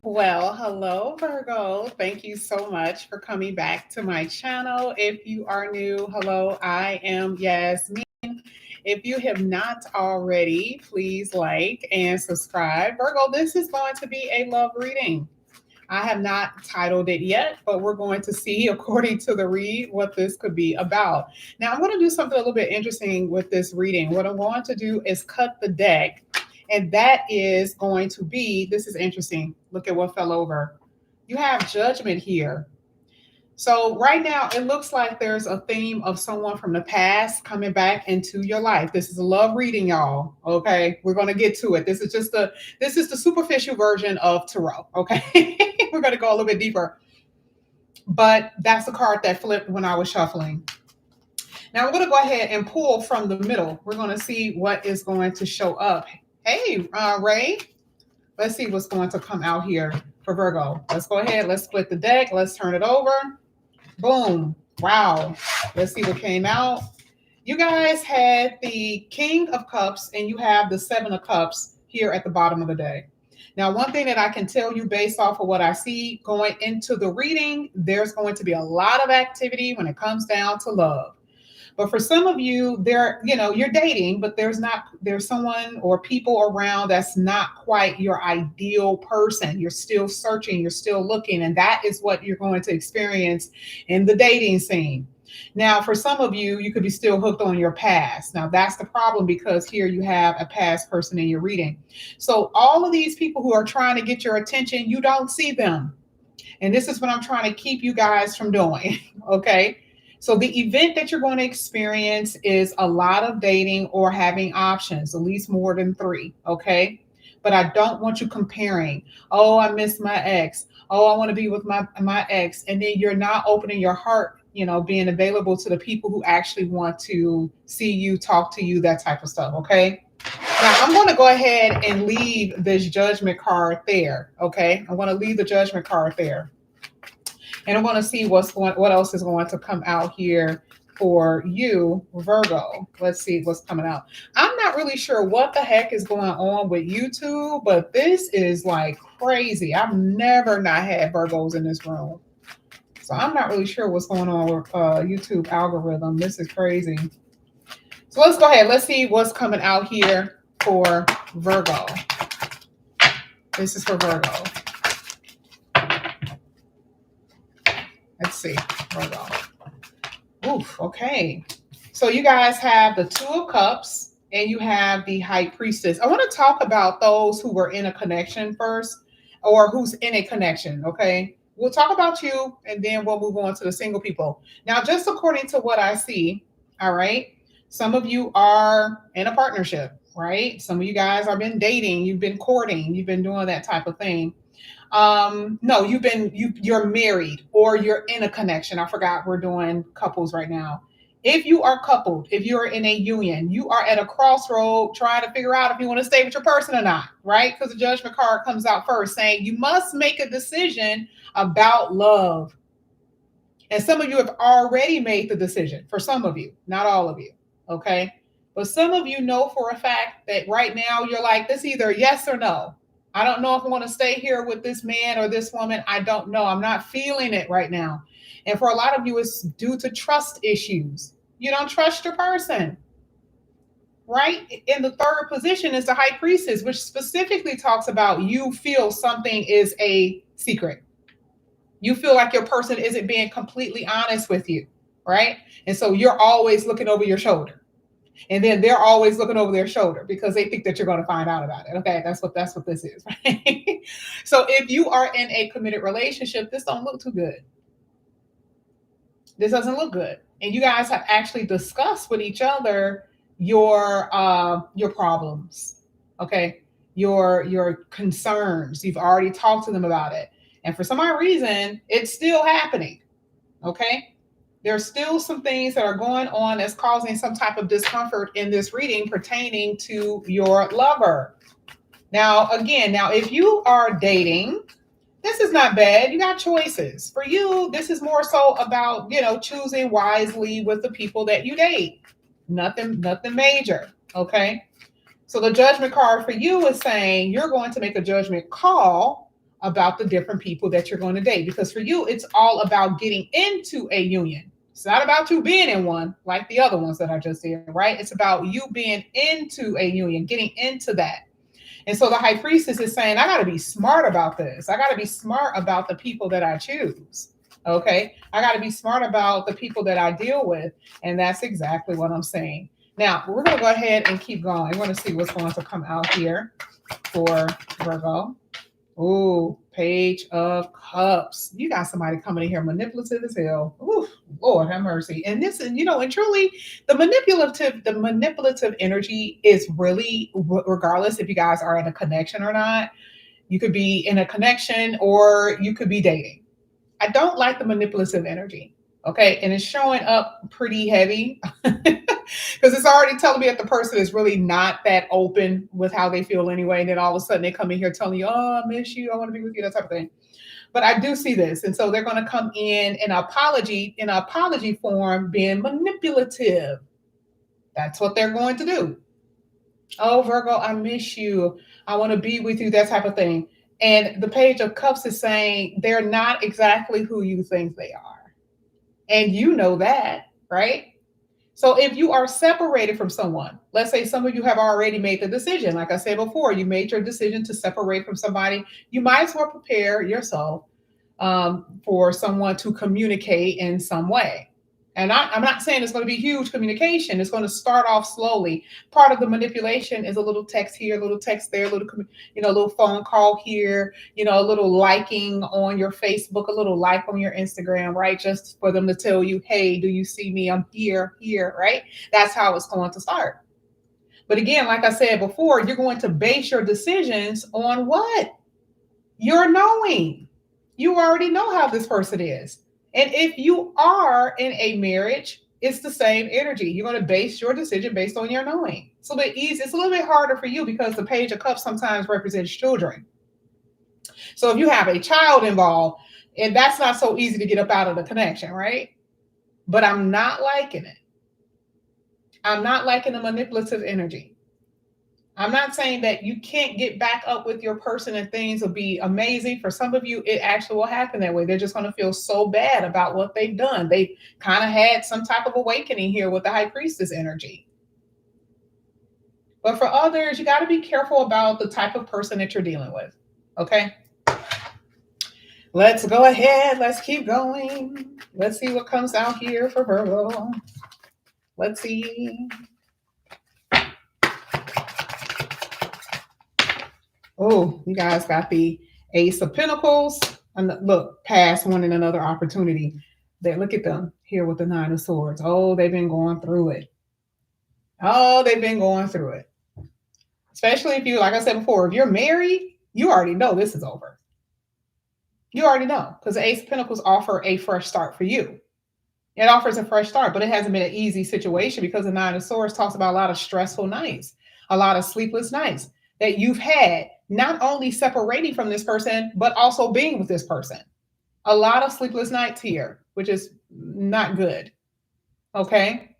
Well, hello, Virgo. Thank you so much for coming back to my channel. If you are new, hello, I am Yasmin. If you have not already, please like and subscribe. Virgo, this is going to be a love reading. I have not titled it yet, but we're going to see, according to the read, what this could be about. Now, I'm going to do something a little bit interesting with this reading. What I'm going to do is cut the deck, and that is going to be this is interesting. Look at what fell over. You have judgment here. So right now it looks like there's a theme of someone from the past coming back into your life. This is a love reading, y'all. Okay. We're gonna get to it. This is the superficial version of tarot. Okay. We're gonna go a little bit deeper. But that's the card that flipped when I was shuffling. Now we're gonna go ahead and pull from the middle. We're gonna see what is going to show up. Hey, Ray. Let's see what's going to come out here for Virgo. Let's go ahead. Let's split the deck. Let's turn it over. Boom. Wow. Let's see what came out. You guys had the King of Cups and you have the Seven of Cups here at the bottom of the deck. Now, one thing that I can tell you based off of what I see going into the reading, there's going to be a lot of activity when it comes down to love. But for some of you, you're dating, but there's someone or people around that's not quite your ideal person. You're still searching, you're still looking, and that is what you're going to experience in the dating scene. Now, for some of you, you could be still hooked on your past. Now, that's the problem because here you have a past person in your reading. So, all of these people who are trying to get your attention, you don't see them. And this is what I'm trying to keep you guys from doing. Okay. So the event that you're going to experience is a lot of dating or having options, at least more than three. Okay. But I don't want you comparing. Oh, I miss my ex. Oh, I want to be with my ex. And then you're not opening your heart, being available to the people who actually want to see you, talk to you, that type of stuff. Okay. Now I'm going to go ahead and leave this judgment card there. Okay. I'm going to leave the judgment card there. And I'm going to see what else is going to come out here for you, Virgo. Let's see what's coming out. I'm not really sure what the heck is going on with YouTube, but this is like crazy. I've never not had Virgos in this room. So I'm not really sure what's going on with YouTube algorithm. This is crazy. So let's go ahead. Let's see what's coming out here for Virgo. This is for Virgo. Let's see. Virgo. Oof, okay. So you guys have the Two of Cups and you have the High Priestess. I want to talk about those who were in a connection first or who's in a connection, okay? We'll talk about you and then we'll move on to the single people. Now, just according to what I see, all right, some of you are in a partnership, right? Some of you guys have been dating, you've been courting, you've been doing that type of thing. No, you're married or you're in a connection. I forgot we're doing couples right now. If you are coupled, if you're in a union, you are at a crossroad trying to figure out if you want to stay with your person or not, right? Because the judgment card comes out first saying you must make a decision about love. And some of you have already made the decision. For some of you, not all of you, okay? But some of you know for a fact that right now you're like, this either yes or no. I don't know if I want to stay here with this man or this woman. I don't know. I'm not feeling it right now. And for a lot of you, it's due to trust issues. You don't trust your person, right? In the third position is the High Priestess, which specifically talks about you feel something is a secret. You feel like your person isn't being completely honest with you, right? And so you're always looking over your shoulder. And then they're always looking over their shoulder because they think that you're going to find out about it. Okay, that's what this is. Right? So if you are in a committed relationship, this don't look too good. This doesn't look good. And you guys have actually discussed with each other your problems. Okay, your concerns. You've already talked to them about it. And for some odd reason, it's still happening. Okay. There's still some things that are going on that's causing some type of discomfort in this reading pertaining to your lover. Now, again, if you are dating, this is not bad. You got choices. For you, this is more so about, choosing wisely with the people that you date. Nothing major. Okay. So the judgment card for you is saying you're going to make a judgment call about the different people that you're going to date. Because for you, it's all about getting into a union. It's not about you being in one like the other ones that I just did, right? It's about you being into a union, getting into that. And so the high priestess is saying, I got to be smart about this. I got to be smart about the people that I choose. Okay. I got to be smart about the people that I deal with. And that's exactly what I'm saying. Now, we're going to go ahead and keep going. We're going to see what's going to come out here for Virgo. Ooh, Page of Cups. You got somebody coming in here manipulative as hell. Ooh, Lord have mercy. And this is, and truly the manipulative energy is really, regardless if you guys are in a connection or not, you could be in a connection or you could be dating. I don't like the manipulative energy. Okay. And it's showing up pretty heavy because it's already telling me that the person is really not that open with how they feel anyway. And then all of a sudden they come in here telling you, oh, I miss you. I want to be with you, that type of thing. But I do see this. And so they're going to come in an apology form, being manipulative. That's what they're going to do. Oh, Virgo, I miss you. I want to be with you, that type of thing. And the Page of Cups is saying they're not exactly who you think they are. And you know that, right? So if you are separated from someone, let's say some of you have already made the decision. Like I said before, you made your decision to separate from somebody. You might as well prepare yourself for someone to communicate in some way. And I'm not saying it's going to be huge communication. It's going to start off slowly. Part of the manipulation is a little text here, a little text there, a little phone call here, a little liking on your Facebook, a little like on your Instagram, right? Just for them to tell you, hey, do you see me? I'm here, right? That's how it's going to start. But again, like I said before, you're going to base your decisions on what? Your knowing. You already know how this person is. And if you are in a marriage, it's the same energy. You're going to base your decision based on your knowing. It's a little bit easy. It's a little bit harder for you because the Page of Cups sometimes represents children. So if you have a child involved, and that's not so easy to get up out of the connection, right? But I'm not liking it. I'm not liking the manipulative energy. I'm not saying that you can't get back up with your person and things will be amazing. For some of you, it actually will happen that way. They're just going to feel so bad about what they've done. They kind of had some type of awakening here with the High Priestess energy. But for others, you got to be careful about the type of person that you're dealing with. Okay? Let's go ahead. Let's keep going. Let's see what comes out here for Virgo. Let's see. Oh, you guys got the Ace of Pentacles. And look, past wanting another opportunity. Look at them here with the Nine of Swords. Oh, they've been going through it. Especially if you, like I said before, if you're married, you already know this is over. You already know, because the Ace of Pentacles offer a fresh start for you. It offers a fresh start, but it hasn't been an easy situation because the Nine of Swords talks about a lot of stressful nights, a lot of sleepless nights that you've had, not only separating from this person, but also being with this person. A lot of sleepless nights here, which is not good. Okay.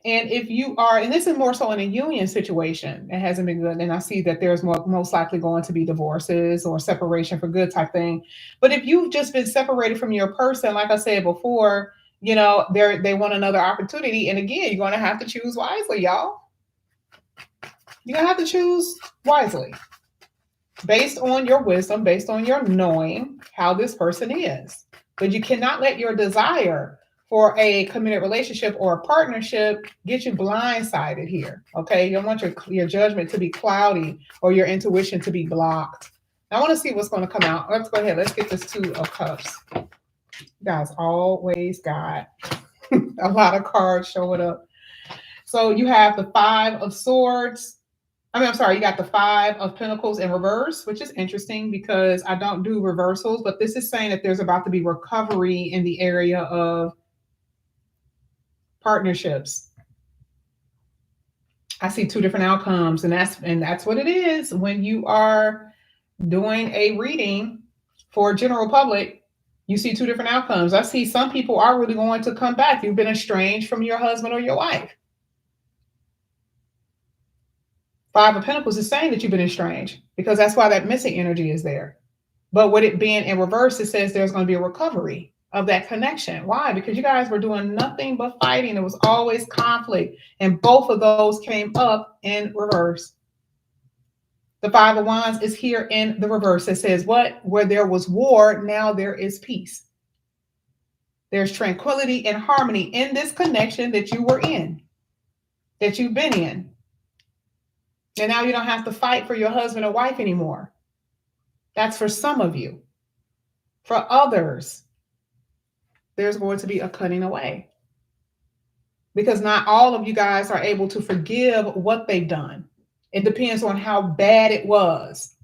And if you are, and this is more so in a union situation, it hasn't been good. And I see that there's most likely going to be divorces or separation for good type thing. But if you've just been separated from your person, like I said before, they want another opportunity. And again, you're going to have to choose wisely, y'all. You're going to have to choose wisely based on your wisdom, based on your knowing how this person is. But you cannot let your desire for a committed relationship or a partnership get you blindsided here. Okay. You don't want your judgment to be cloudy or your intuition to be blocked. I want to see what's going to come out. Let's go ahead. Let's get this Two of Cups. You guys always got a lot of cards showing up. So you have the Five of Swords. You got the Five of Pentacles in reverse, which is interesting because I don't do reversals, but this is saying that there's about to be recovery in the area of partnerships. I see two different outcomes, and that's what it is when you are doing a reading for general public. You see two different outcomes. I see some people are really going to come back. You've been estranged from your husband or your wife. Five of Pentacles is saying that you've been estranged because that's why that missing energy is there. But with it being in reverse, it says there's going to be a recovery of that connection. Why? Because you guys were doing nothing but fighting. There was always conflict. And both of those came up in reverse. The Five of Wands is here in the reverse. It says what? Where there was war, now there is peace. There's tranquility and harmony in this connection that you were in, that you've been in. And now you don't have to fight for your husband or wife anymore. That's for some of you. For others, there's going to be a cutting away. Because not all of you guys are able to forgive what they've done. It depends on how bad it was.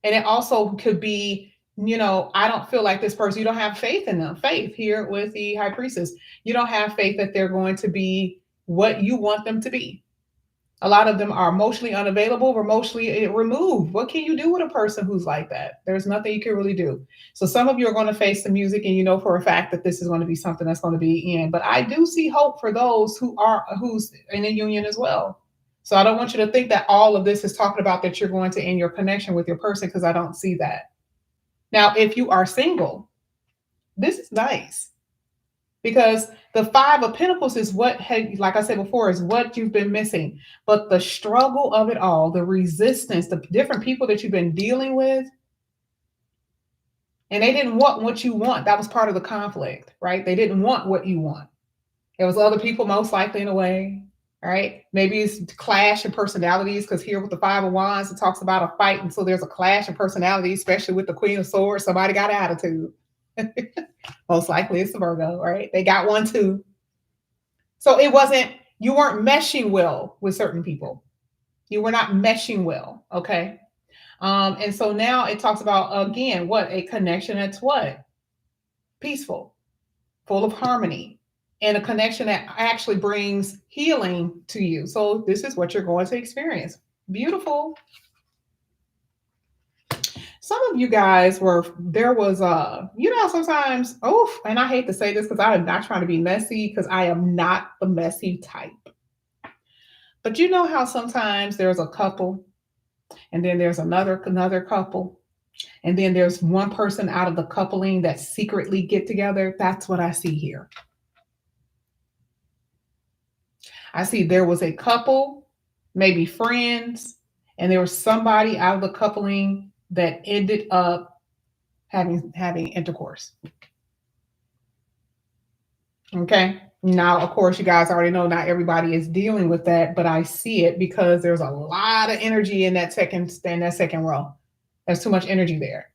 And it also could be, I don't feel like this person, you don't have faith in them. Faith here with the High Priestess. You don't have faith that they're going to be what you want them to be. A lot of them are emotionally unavailable, emotionally removed. What can you do with a person who's like that? There's nothing you can really do. So some of you are going to face the music, and you know for a fact that this is going to be something that's going to be in. But I do see hope for those who's in a union as well. So I don't want you to think that all of this is talking about that you're going to end your connection with your person, because I don't see that. Now, if you are single, this is nice. Because the Five of Pentacles is what, like I said before, is what you've been missing. But the struggle of it all, the resistance, the different people that you've been dealing with, and they didn't want what you want. That was part of the conflict, right? They didn't want what you want. There was other people most likely in a way, right? Maybe it's clash in personalities, because here with the Five of Wands, it talks about a fight. And so there's a clash in personality, especially with the Queen of Swords. Somebody got attitude. Most likely it's the Virgo, right? They got one too. So you weren't meshing well with certain people. You were not meshing well, okay? And so now it talks about, again, what? A connection that's what? Peaceful, full of harmony, and a connection that actually brings healing to you. So this is what you're going to experience. Beautiful. Some of you guys sometimes, and I hate to say this because I am not trying to be messy, because I am not the messy type. But you know how sometimes there's a couple, and then there's another couple, and then there's one person out of the coupling that secretly get together? That's what I see here. I see there was a couple, maybe friends, and there was somebody out of the coupling that ended up having intercourse. Okay. Now, of course, you guys already know not everybody is dealing with that, but I see it because there's a lot of energy in that second row. There's too much energy there.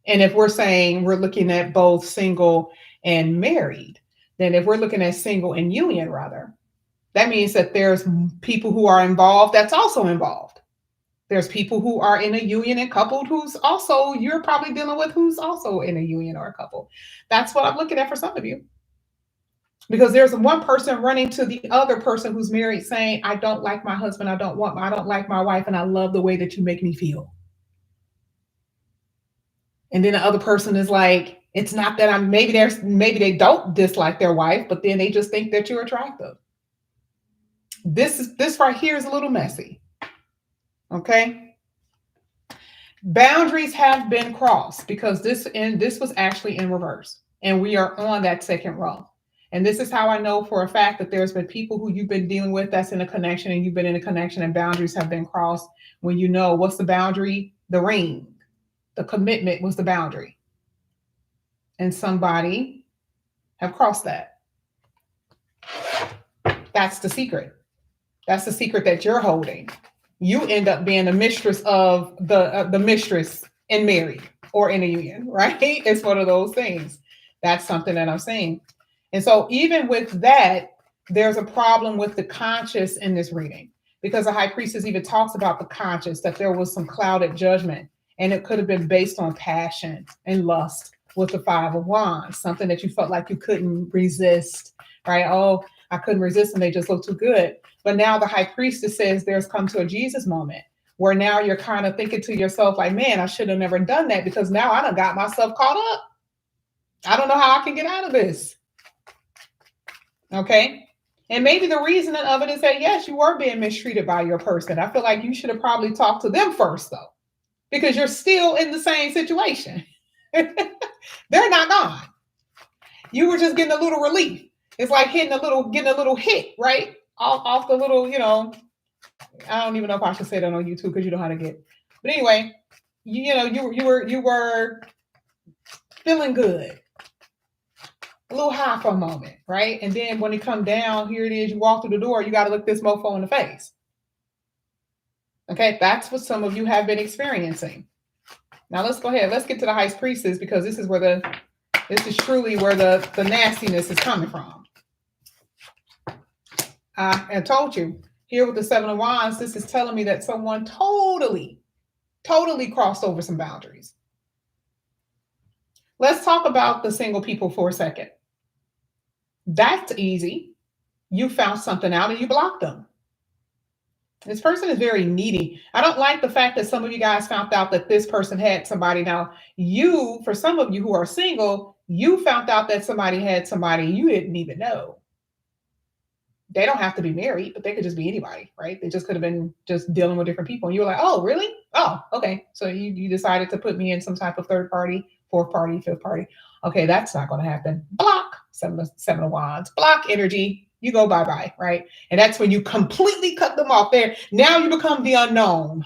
And if we're saying we're looking at both single and married, then if we're looking at single and union, rather, that means that there's people who are involved that's also involved. There's people who are in a union and coupled you're probably dealing with who's also in a union or a couple. That's what I'm looking at for some of you. Because there's one person running to the other person who's married saying, I don't like my husband, I don't like my wife, and I love the way that you make me feel. And then the other person is like, it's not that maybe they don't dislike their wife, but then they just think that you're attractive. This right here is a little messy. Okay. Boundaries have been crossed because this was actually in reverse, and we are on that second row. And this is how I know for a fact that there's been people who you've been dealing with that's in a connection, and you've been in a connection, and boundaries have been crossed. When you know what's the boundary, the ring, the commitment was the boundary, and somebody have crossed that. That's the secret. That's the secret that you're holding. You end up being the mistress of the mistress and married or in a union, right? It's one of those things. That's something that I'm saying. And so even with that, there's a problem with the conscious in this reading, because the High Priestess even talks about the conscious, that there was some clouded judgment, and it could have been based on passion and lust with the Five of Wands, something that you felt like you couldn't resist, right? Oh, I couldn't resist, and they just look too good. But now the High Priestess says there's come to a Jesus moment where now you're kind of thinking to yourself like, man, I should have never done that, because now I done got myself caught up. I don't know how I can get out of this. Okay. And maybe the reason of it is that, yes, you were being mistreated by your person. I feel like you should have probably talked to them first, though, because you're still in the same situation. They're not gone. You were just getting a little relief. It's like getting a little hit, right? Off the little, I don't even know if I should say that on YouTube because you know how to get. But anyway, you were feeling good, a little high for a moment, right? And then when it come down, here it is. You walk through the door. You got to look this mofo in the face. Okay, that's what some of you have been experiencing. Now let's go ahead. Let's get to the High Priestess because this is truly where the nastiness is coming from. I told you here with the Seven of Wands, this is telling me that someone totally crossed over some boundaries. Let's talk about the single people for a second. That's easy. You found something out and you blocked them. This person is very needy. I don't like the fact that some of you guys found out that this person had somebody. Now, for some of you who are single, you found out that somebody had somebody you didn't even know. They don't have to be married, but they could just be anybody, right? They just could have been just dealing with different people. And you were like, oh, really? Oh, okay. So you decided to put me in some type of third party, fourth party, fifth party. Okay, that's not going to happen. Block. Seven of Wands. Block energy. You go bye-bye, right? And that's when you completely cut them off there. Now you become the unknown.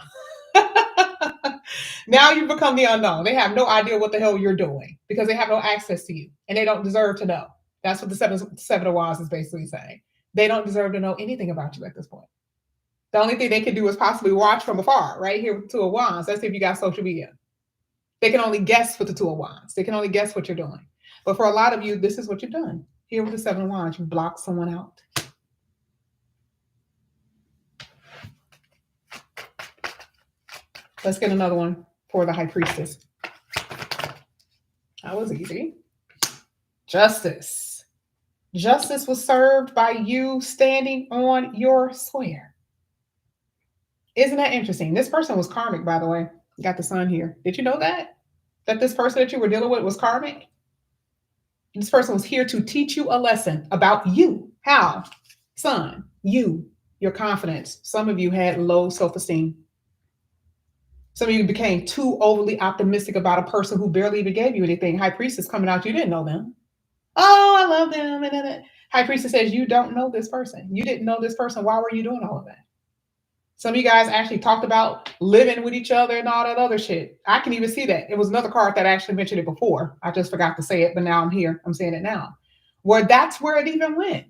Now you become the unknown. They have no idea what the hell you're doing because they have no access to you and they don't deserve to know. That's what the seven of Wands is basically saying. They don't deserve to know anything about you at this point. The only thing they can do is possibly watch from afar, right? Here with the Two of Wands. Let's see if you got social media. They can only guess with the Two of Wands. They can only guess what you're doing. But for a lot of you, this is what you've done. Here with the Seven of Wands, you blocked someone out. Let's get another one for the High Priestess. That was easy. Justice. Justice was served by you standing on your square. Isn't that interesting? This person was karmic, by the way. Got the sun here. Did you know that? That this person that you were dealing with was karmic? This person was here to teach you a lesson about you. How? Sun, you, your confidence. Some of you had low self-esteem. Some of you became too overly optimistic about a person who barely even gave you anything. High Priestess coming out, you didn't know them. Oh, I love them. And then High Priestess says, you don't know this person. You didn't know this person. Why were you doing all of that? Some of you guys actually talked about living with each other and all that other shit. I can even see that. It was another card that actually mentioned it before. I just forgot to say it, but now I'm here. I'm saying it now. That's where it even went.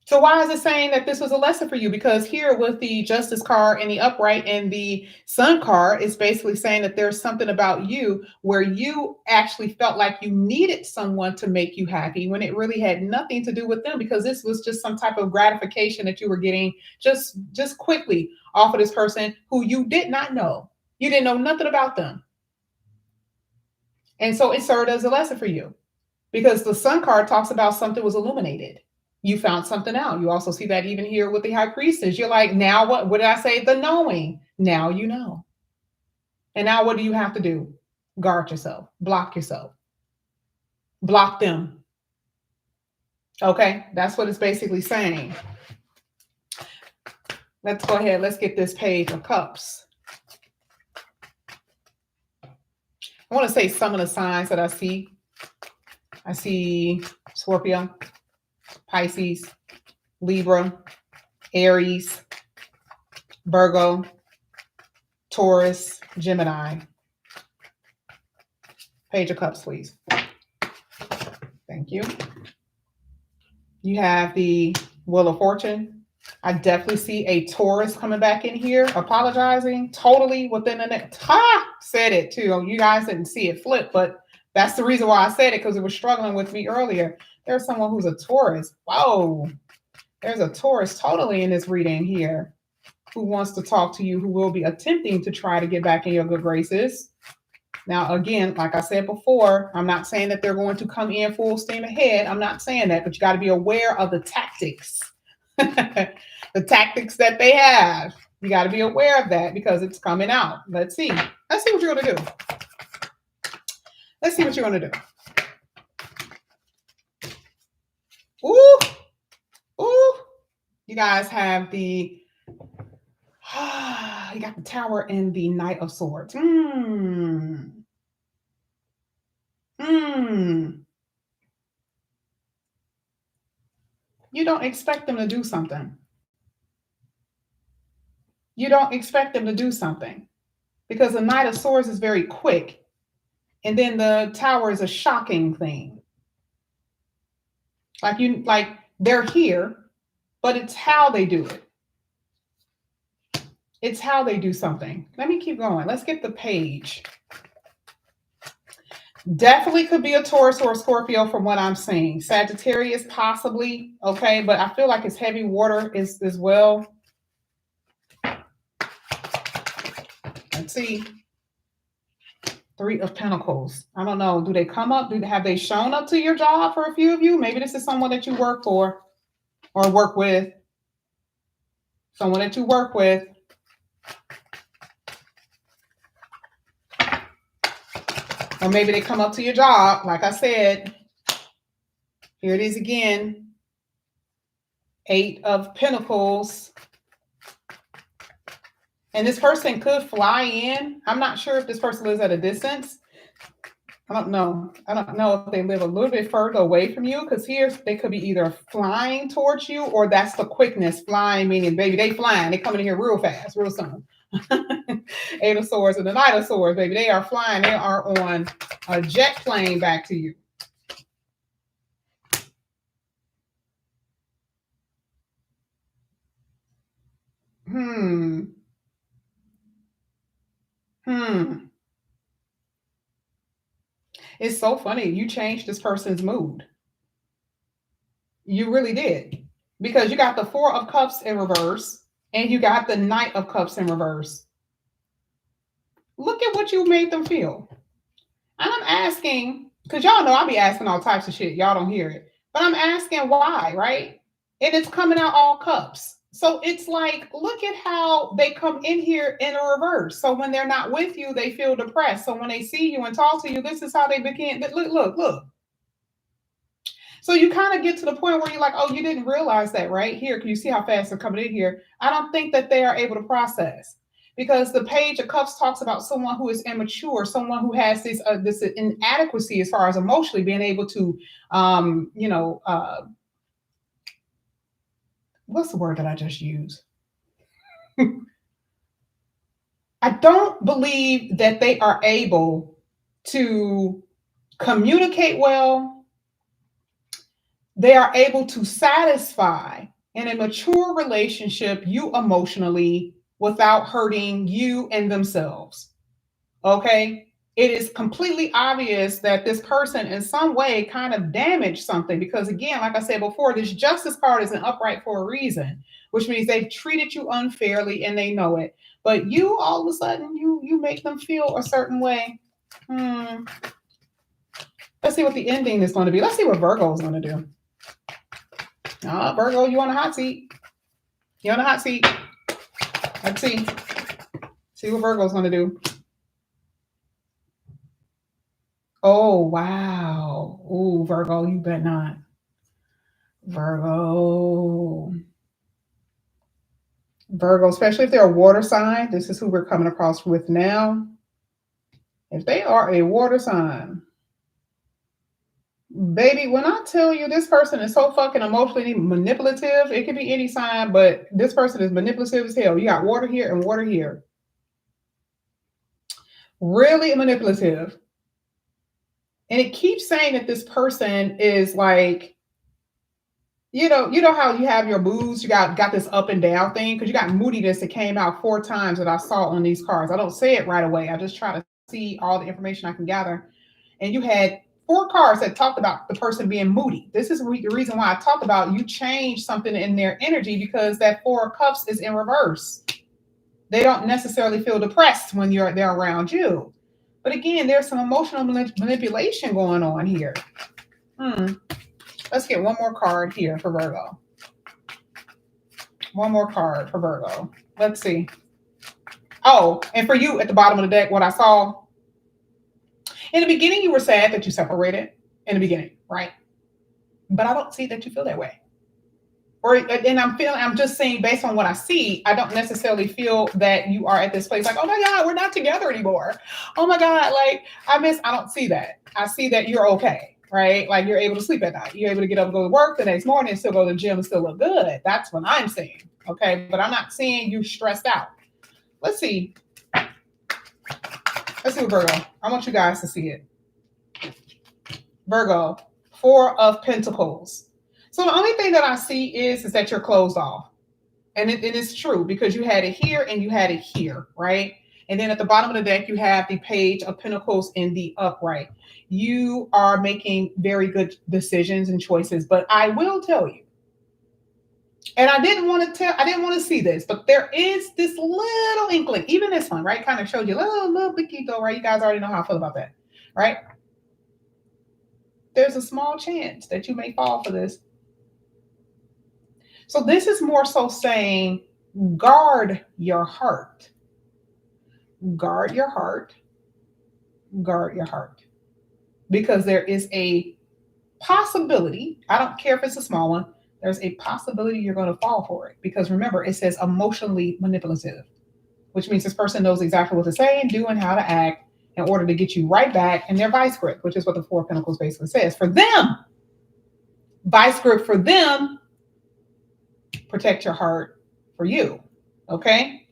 So why is it saying that this was a lesson for you? Because here with the Justice card and the upright and the Sun card, it's basically saying that there's something about you where you actually felt like you needed someone to make you happy when it really had nothing to do with them, because this was just some type of gratification that you were getting just quickly off of this person who you did not know. You didn't know nothing about them. And so it served as a lesson for you because the Sun card talks about something was illuminated. You found something out. You also see that even here with the High Priestess. You're like, now what did I say? The knowing. Now you know. And now what do you have to do? Guard yourself. Block yourself. Block them. Okay, that's what it's basically saying. Let's go ahead. Let's get this Page of Cups. I want to say some of the signs that I see. I see Scorpio, Pisces, Libra, Aries, Virgo, Taurus, Gemini. Page of Cups, please. Thank you. You have the Wheel of Fortune. I definitely see a Taurus coming back in here, apologizing totally within the next. Said it too. You guys didn't see it flip, but that's the reason why I said it, because it was struggling with me earlier. There's someone who's a Taurus. Whoa. There's a Taurus totally in this reading here who wants to talk to you, who will be attempting to try to get back in your good graces. Now, again, like I said before, I'm not saying that they're going to come in full steam ahead. I'm not saying that, but you got to be aware of the tactics, the tactics that they have. You got to be aware of that because it's coming out. Let's see. Let's see what you're going to do. Let's see what you're going to do. Ooh. Ooh. You guys have the you got the Tower and the Knight of Swords. You don't expect them to do something. You don't expect them to do something because the Knight of Swords is very quick, and then the Tower is a shocking thing. Like they're here, but it's how they do it. It's how they do something. Let me keep going. Let's get the page. Definitely could be a Taurus or a Scorpio from what I'm seeing. Sagittarius possibly, okay, but I feel like it's heavy water as well. Let's see. Three of Pentacles. I don't know. Do they come up? Have they shown up to your job for a few of you? Maybe this is someone that you work for or work with. Someone that you work with. Or maybe they come up to your job. Like I said, here it is again. Eight of Pentacles. And this person could fly in. I'm not sure if this person lives at a distance. I don't know. I don't know if they live a little bit further away from you, because here they could be either flying towards you, or that's the quickness. Flying meaning, baby, they flying. They coming in here real fast, real soon. Eight of Swords and the Knight of Swords, baby. They are flying. They are on a jet plane back to you. It's so funny. You changed this person's mood. You really did. Because you got the Four of Cups in reverse and you got the Knight of Cups in reverse. Look at what you made them feel. And I'm asking, because y'all know I'll be asking all types of shit. Y'all don't hear it. But I'm asking why, right? And it's coming out all cups. So it's like, look at how they come in here in a reverse. So when they're not with you, they feel depressed. So when they see you and talk to you, this is how they begin. Look. So you kind of get to the point where you're like, oh, you didn't realize that, right? Here, can you see how fast they're coming in here? I don't think that they are able to process, because the Page of Cups talks about someone who is immature, someone who has this inadequacy as far as emotionally being able to, what's the word that I just used? I don't believe that they are able to communicate well. They are able to satisfy in a mature relationship you emotionally without hurting you and themselves. Okay? It is completely obvious that this person in some way kind of damaged something, because again, like I said before, this Justice card is an upright for a reason, which means they've treated you unfairly and they know it. But you, all of a sudden, you make them feel a certain way. Let's see what the ending is going to be. Let's see what Virgo is going to do. Virgo, you on the hot seat. You on the hot seat. Let's see. See what Virgo's going to do. Oh, wow. Ooh, Virgo, you bet not. Virgo, especially if they're a water sign. This is who we're coming across with now. If they are a water sign, baby, when I tell you this person is so fucking emotionally manipulative, it could be any sign, but this person is manipulative as hell. You got water here and water here. Really manipulative. And it keeps saying that this person is like, you know how you have your moods, you got this up and down thing, because you got moodiness that came out 4 times that I saw on these cards. I don't say it right away. I just try to see all the information I can gather. And you had 4 cards that talked about the person being moody. This is the reason why I talked about you change something in their energy, because that 4 of Cups is in reverse. They don't necessarily feel depressed when they're around you. But again, there's some emotional manipulation going on here. Let's get one more card here for Virgo. One more card for Virgo. Let's see. Oh, and for you at the bottom of the deck, what I saw. In the beginning, you were sad that you separated in the beginning, right? But I don't see that you feel that way. and I'm just saying based on what I see, I don't necessarily feel that you are at this place like, oh my God, we're not together anymore. Oh my God, like I don't see that. I see that you're okay, right? Like you're able to sleep at night. You're able to get up and go to work the next morning and still go to the gym and still look good. That's what I'm seeing. Okay. But I'm not seeing you stressed out. Let's see. Let's see what Virgo. I want you guys to see it. Virgo, 4 of Pentacles. So the only thing that I see is that you're closed off. And it is true because you had it here and you had it here, right? And then at the bottom of the deck, you have the Page of Pentacles in the upright. You are making very good decisions and choices, but I will tell you, and I didn't want to see this, but there is this little inkling, even this one, right? Kind of showed you a little piquito, right? You guys already know how I feel about that, right? There's a small chance that you may fall for this. So this is more so saying, guard your heart. Guard your heart. Guard your heart. Because there is a possibility, I don't care if it's a small one, there's a possibility you're going to fall for it. Because remember, it says emotionally manipulative, which means this person knows exactly what to say and do and how to act in order to get you right back in their vice grip, which is what the 4 of Pentacles basically says. For them, vice grip for them, protect your heart for you, okay?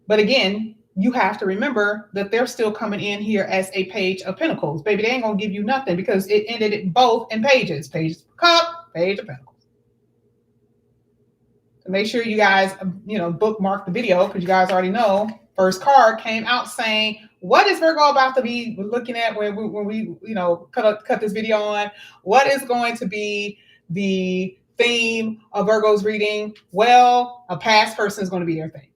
But again, you have to remember that they're still coming in here as a Page of Pentacles. Baby, they ain't going to give you nothing because it ended it both in pages. Page of Cup, Page of Pentacles. So make sure you guys, bookmark the video because you guys already know. First card came out saying, what is Virgo about to be looking at when we cut this video on? What is going to be the theme of Virgo's reading? Well, a past person is going to be their thing.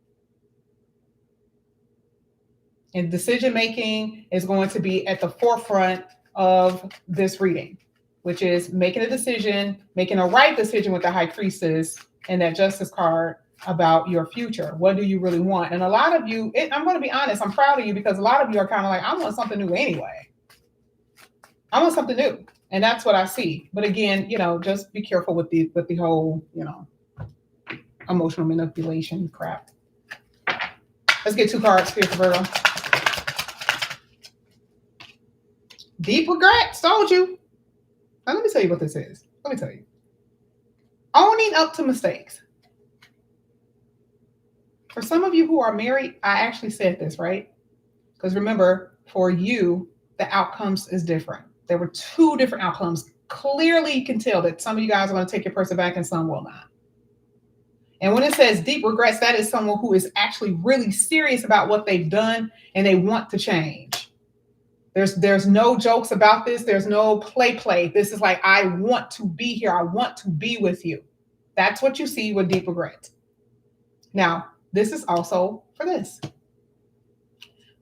And decision making is going to be at the forefront of this reading, which is making a decision, making a right decision with the High Priestess and that Justice card about your future. What do you really want? And a lot of you, I'm going to be honest, I'm proud of you because a lot of you are kind of like, I want something new anyway. I want something new. And that's what I see. But again, just be careful with the whole, emotional manipulation crap. Let's get 2 cards here for Virgo. Deep regrets, told you. Now let me tell you what this is. Let me tell you. Owning up to mistakes. For some of you who are married, I actually said this, right? Because remember, for you, the outcomes is different. There were 2 different outcomes. Clearly, you can tell that some of you guys are going to take your person back and some will not. And when it says deep regrets, that is someone who is actually really serious about what they've done and they want to change. There's no jokes about this. There's no play. This is like, I want to be here. I want to be with you. That's what you see with deep regret. Now, this is also for this.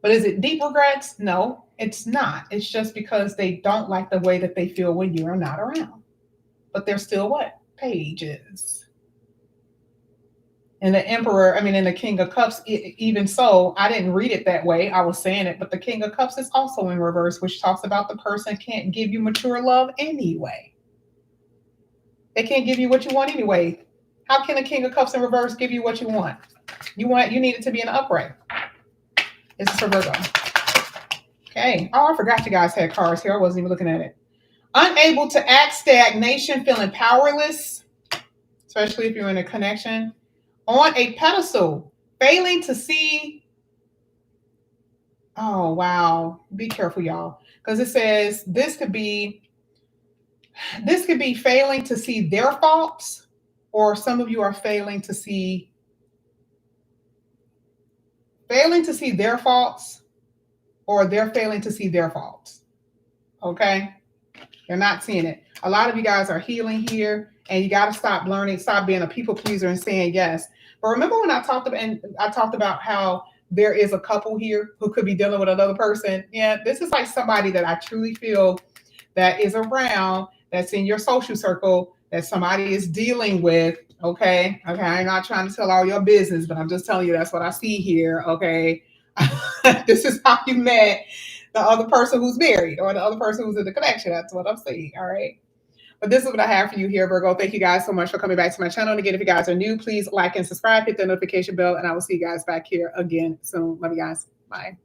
But is it deep regrets? No, it's not. It's just because they don't like the way that they feel when you are not around. But they're still what? Pages. And the Emperor, and the King of Cups, even so, I didn't read it that way. I was saying it, but the King of Cups is also in reverse, which talks about the person can't give you mature love anyway. They can't give you what you want anyway. How can a King of Cups in reverse give you what you want? You need it to be an upright. This is for Virgo. Okay. Oh, I forgot you guys had cards here. I wasn't even looking at it. Unable to act, stagnation, feeling powerless, especially if you're in a connection. On a pedestal, failing to see. Oh, wow. Be careful, y'all. Because it says this could be failing to see their faults, or some of you are failing to see their faults, or they're failing to see their faults. Okay? They're not seeing it. A lot of you guys are healing here, and you got to stop being a people pleaser and saying yes. But remember when I talked about how there is a couple here who could be dealing with another person? Yeah, this is like somebody that I truly feel that is around, that's in your social circle, that somebody is dealing with. Okay, I'm not trying to tell all your business, but I'm just telling you that's what I see here. Okay, this is how you met the other person who's married or the other person who's in the connection. That's what I'm saying. All right. But this is what I have for you here, Virgo. Thank you guys so much for coming back to my channel. And again, if you guys are new, please like and subscribe, hit the notification bell, and I will see you guys back here again soon. Love you guys. Bye.